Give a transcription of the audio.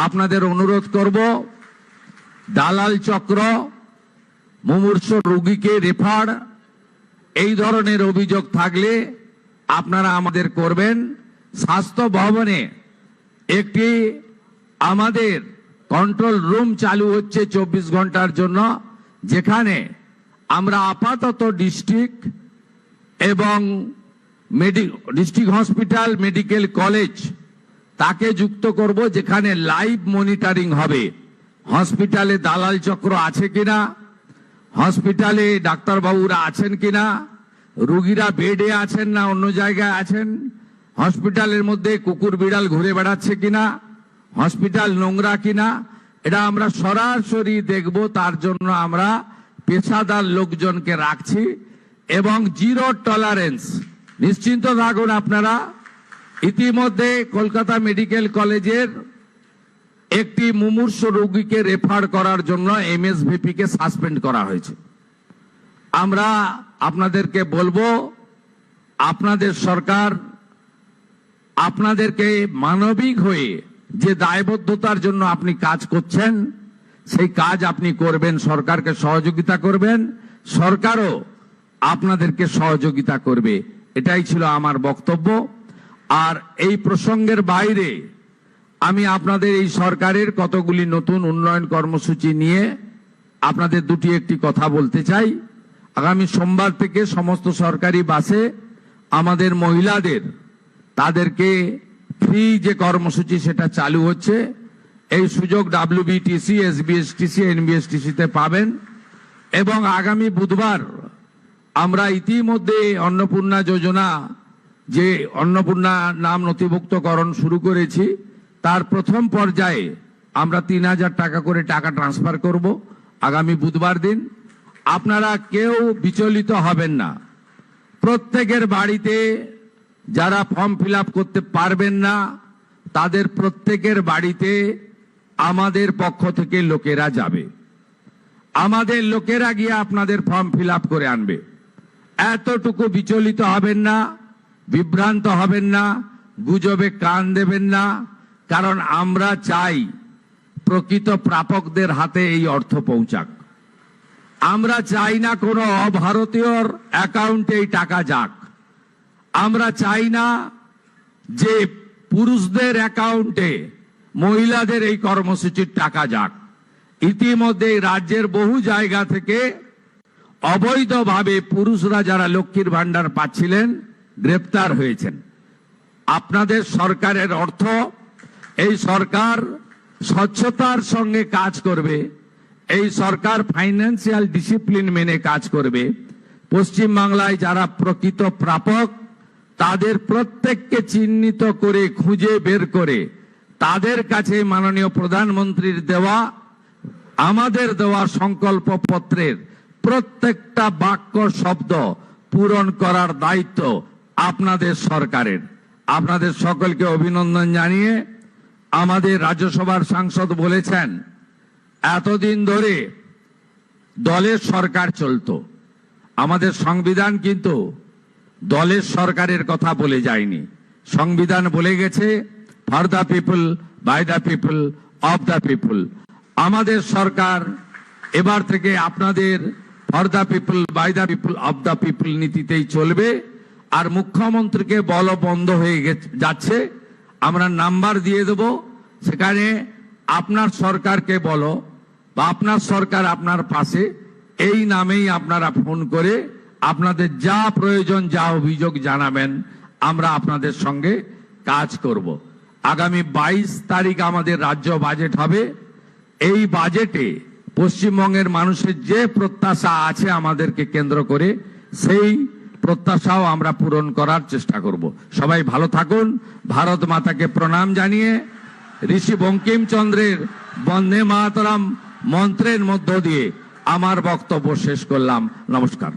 আপনাদের অনুরোধ করব, দালাল চক্র, মুমূর্ষ রোগীকে রেফার, এই ধরনের অভিযোগ থাকলে আপনারা আমাদের করবেন। স্বাস্থ্য ভবনে একটি আমাদের কন্ট্রোল রুম চালু হচ্ছে 24 ঘন্টার জন্য, যেখানে আমরা আপাতত ডিস্ট্রিক্ট এবং ডিস্ট্রিক্ট হসপিটাল, মেডিকেল কলেজ তাকে যুক্ত করব, যেখানে লাইভ মনিটরিং হবে। হসপিটালে দালাল চক্র আছে কিনা, হসপিটালে ডাক্তারবাবুরা আছেন কিনা, রোগীরা বেডে আছেন না অন্য জায়গায় আছেন, হসপিটালের মধ্যে কুকুর বিড়াল ঘুরে বেড়াচ্ছে কিনা, হসপিটাল নোংরা কিনা, এটা আমরা সরাসরি দেখব। তার জন্য আমরা পেশাদার লোকজনকে রাখছি এবং জিরো টলারেন্স। নিশ্চিন্ত থাকুন আপনারা। ইতিমধ্যে কলকাতা মেডিকেল কলেজের একটি মুমূর্ষ রোগীকে রেফার করার জন্য এমএসভিপি কে সাসপেন্ড করা হয়েছে। আমরা আপনাদেরকে বলবো, আপনাদের সরকার আপনাদেরকে মানবিক হয়ে যে দায়বদ্ধতার জন্য আপনি কাজ করছেন, সেই কাজ আপনি করবেন, সরকারকে সহযোগিতা করবেন, সরকারও আপনাদেরকে সহযোগিতা করবে। এটাই ছিল আমার বক্তব্য। আর এই প্রসঙ্গের বাইরে আমি আপনাদের এই সরকারের কতগুলি নতুন উন্নয়ন কর্মসূচি নিয়ে আপনাদের দুটি একটি কথা বলতে চাই। আগামী সোমবার থেকে সমস্ত সরকারি বাসে আমাদের মহিলাদের তাদেরকে ফ্রি যে কর্মসূচি সেটা চালু হচ্ছে। এই সুযোগ ডাব্লিউবিটিসি, এসবিএসটিসি, এনবিএসটিসিতে পাবেন। এবং আগামী বুধবার আমরা ইতিমধ্যে অন্নপূর্ণা যোজনা, যে অন্নপূর্ণা নাম নথিভুক্তকরণ শুরু করেছি, তার প্রথম পর্যায়ে আমরা 3000 টাকা করে টাকা ট্রান্সফার করব আগামী বুধবার দিন। আপনারা কেউ বিচলিত হবেন না। প্রত্যেকের বাড়িতে যারা ফর্ম ফিল আপ করতে পারবেন না, তাদের প্রত্যেকের বাড়িতে আমাদের পক্ষ থেকে লোকেরা যাবে। আমাদের লোকেরা গিয়ে আপনাদের ফর্ম ফিল আপ করে আনবে। এতটুকু বিচলিত হবেন না, বিভ্রান্ত হবেন না, গুজবে কান দেবেন না। কারণ আমরা চাই প্রকৃত প্রাপকদের হাতে এই অর্থ পৌঁছাক। আমরা চাই না কোনো অভারতীয়র অ্যাকাউন্টে এই টাকা যাক। আমরা চাই না যে পুরুষদের অ্যাকাউন্টে মহিলাদের এই কর্মসূচির টাকা যাক। ইতিমধ্যে রাজ্যের বহু জায়গা থেকে অবৈধভাবে পুরুষরা যারা লক্ষ্মীর ভান্ডার পাচ্ছিলেন গ্রেপ্তার হয়েছেন। আপনাদের সরকারের অর্থ, এই সরকার স্বচ্ছতার সঙ্গে কাজ করবে, এই সরকার ফাইন্যান্সিয়াল ডিসিপ্লিন মেনে কাজ করবে। পশ্চিমবাংলায় যারা প্রকৃত প্রাপক তাদের প্রত্যেককে চিহ্নিত করে খুঁজে বের করে তাদের কাছে মাননীয় প্রধানমন্ত্রীর দেওয়া, আমাদের দেওয়া সংকল্প পত্রের প্রত্যেকটা বাক্য শব্দ পূরণ করার দায়িত্ব আপনাদের সরকারের। আপনাদের সকলকে অভিনন্দন জানিয়ে, আমাদের রাজ্যসভার সাংসদ বলেছেন এতদিন ধরে দলের সরকার চলতো। আমাদের সংবিধান কিন্তু দলের সরকারের কথা বলে যায়নি। সংবিধান বলে গেছে for the people, by the people, of the people. আমাদের সরকার এবার থেকে আপনাদের for the people, by the people, of the people নীতিতেই চলবে। আর মুখ্যমন্ত্রীকে বল বন্ধ হয়ে যাচ্ছে, আমরা নাম্বার দিয়ে দেব, সেখানে আপনার সরকারকে বলো বা আপনার সরকার আপনার পাশে, এই নামেই আপনারা ফোন করে আপনাদের যা প্রয়োজন, যা অভিযোগ জানাবেন, আমরা আপনাদের সঙ্গে কাজ করব। আগামী 22 তারিখ আমাদের রাজ্য বাজেট হবে। এই বাজেটে পশ্চিমবঙ্গের মানুষের যে প্রত্যাশা আছে আমাদেরকে কেন্দ্র করে, সেই প্রত্যাশাও আমরা পূরণ করার চেষ্টা করব। সবাই ভালো থাকুন। ভারত মাতাকে প্রণাম জানিয়ে ঋষি বঙ্কিমচন্দ্রের বন্দে মাতরম মন্ত্রের মধ্য দিয়ে আমার বক্তব্য শেষ করলাম। নমস্কার।